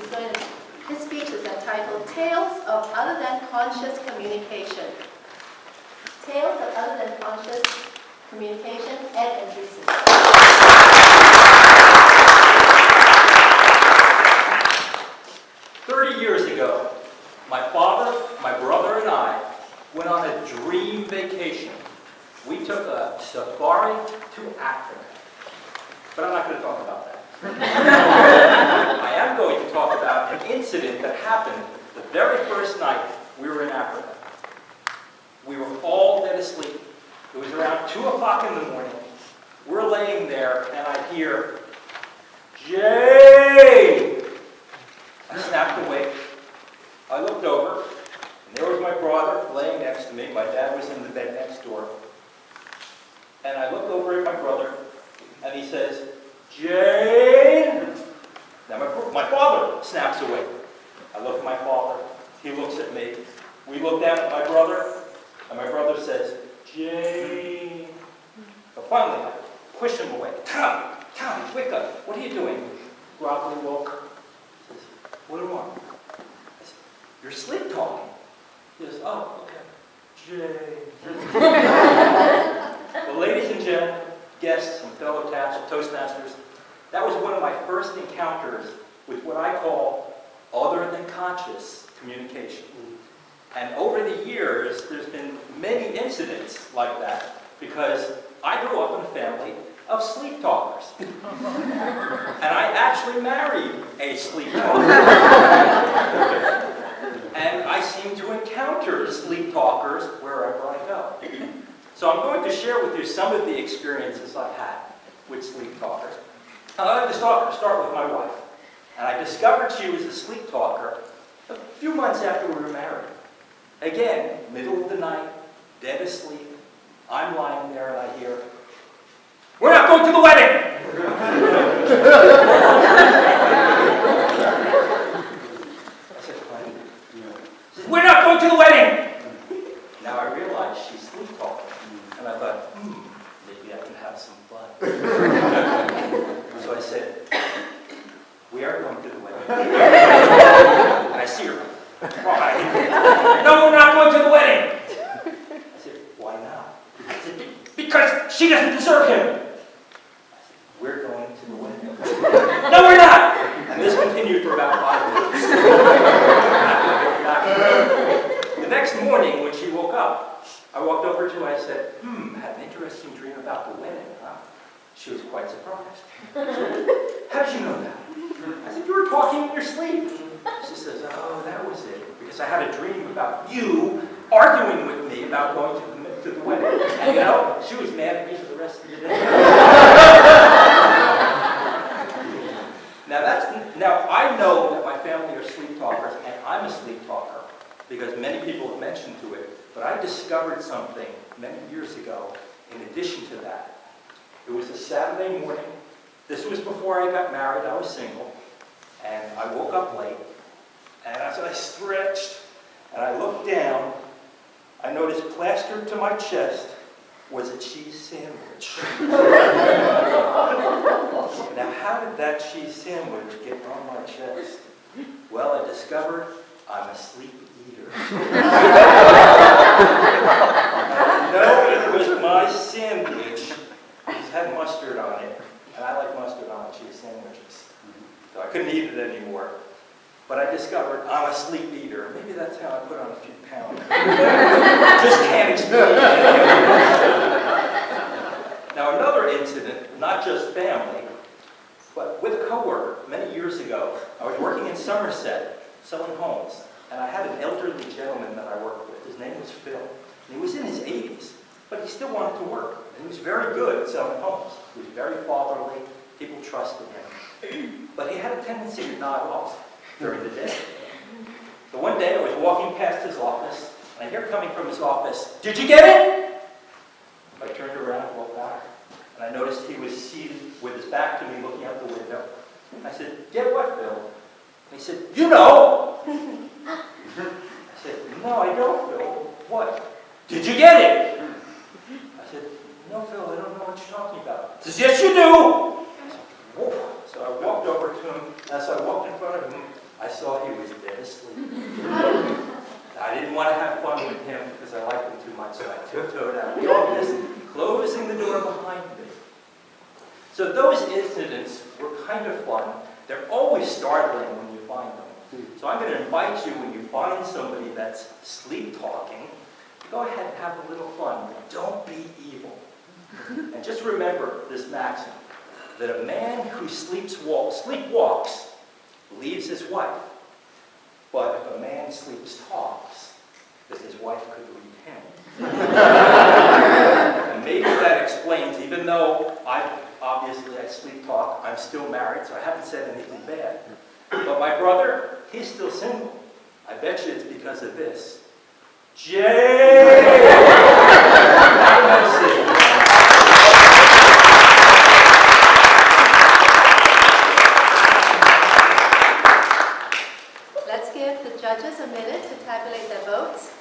His speech is entitled Tales of Other Than Conscious Communication. Tales of Other Than Conscious Communication, Ed and Lucy. 30 years ago, my father, my brother, and I went on a dream vacation. We took a safari to Africa. But I'm not going to talk about that. I am going to talk about an incident that happened the very first night we were in Africa. We were all dead asleep. It was around 2 o'clock in the morning. We're laying there, and I hear, "Jay!" I snapped awake. I looked over, and there was my brother laying next to me. My dad was in the bed next door. And I looked over at my brother, and he says, "Jane!" Now my father snaps awake. I look at my father. He looks at me. We look down at my brother, and my brother says, "Jane." So finally, I push him away. Tommy, wake up. What are you doing? Groggily woke. He says, "What do you want?" I said, "You're sleep talking." He says, "Oh, okay. Jane." Well, ladies and gentlemen, guests and fellow Toastmasters, that was one of my first encounters with what I call other than conscious communication. And over the years, there's been many incidents like that because I grew up in a family of sleep talkers. And I actually married a sleep talker. And I seem to encounter sleep talkers wherever I go. So I'm going to share with you some of the experiences I've had with sleep talkers. I'd like to start with my wife. And I discovered she was a sleep talker a few months after we were married. Again, middle of the night, dead asleep. I'm lying there and I hear, "We're not going to the wedding!" I said, "What?" She says, "We're not going to the wedding!" Now I realize she's sleep talking. And I thought, maybe I can have some fun. So I said, "We are going to the wedding." And I see her cry. "No, we're not going to the wedding." I said, "Why not?" I said, "Because she doesn't deserve him." I said, "We're going to the wedding." "No, we're not." And this continued for about 5 minutes. The next morning, when she woke up, I walked over to her and I said, "Had an interesting dream about the wedding, huh?" She was quite surprised. She said, "How did you know that?" I said, "You were talking in your sleep." She says, "Oh, that was it. Because I had a dream about you arguing with me about going to the wedding." And you know, she was mad at me for the rest of the day. Now I know that my family are sleep talkers, and I'm a sleep talker because many people have mentioned to it. But I discovered something many years ago in addition to that. It was a Saturday morning. This was before I got married. I was single. And I woke up late. And as I stretched and I looked down, I noticed plastered to my chest was a cheese sandwich. Now, how did that cheese sandwich get on my chest? Well, I discovered I'm a sleep eater. No, it was my sandwich. It had mustard on it, and I like mustard on cheese sandwiches. So I couldn't eat it anymore. But I discovered I'm a sleep eater. Maybe that's how I put on a few pounds. Just can't explain it. Now another incident, not just family, but with a coworker many years ago. I was working in Somerset, selling homes. And I had an elderly gentleman that I worked with. His name was Phil. And he was in his 80s, but he still wanted to work. And he was very good at selling homes. He was very fatherly. People trusted him. But he had a tendency to nod off during the day. So one day I was walking past his office, and I hear coming from his office, "Did you get it?" I turned around and walked back, and I noticed he was seated with his back to me looking out the window. I said, "Get what, Phil?" And he said, "You know." I said, "No, I don't, Phil. What?" "Did you get it?" I said, "No, Phil, I don't know what you're talking about." He says, "Yes, you do." I said, "Whoa." So I walked over to him. As I walked in front of him, want to have fun with him because I like him too much, so I tiptoed out of the office, closing the door behind me. So those incidents were kind of fun. They're always startling when you find them. So I'm going to invite you, when you find somebody that's sleep-talking, go ahead and have a little fun, but don't be evil. And just remember this maxim, that a man who sleepwalks leaves his wife. But if a man sleep-talks, that his wife could leave him. And maybe that explains, even though I sleep-talk, I'm still married, so I haven't said anything bad. But my brother, he's still single. I bet you it's because of this. Jay! Let's give the judges a minute to tabulate their votes.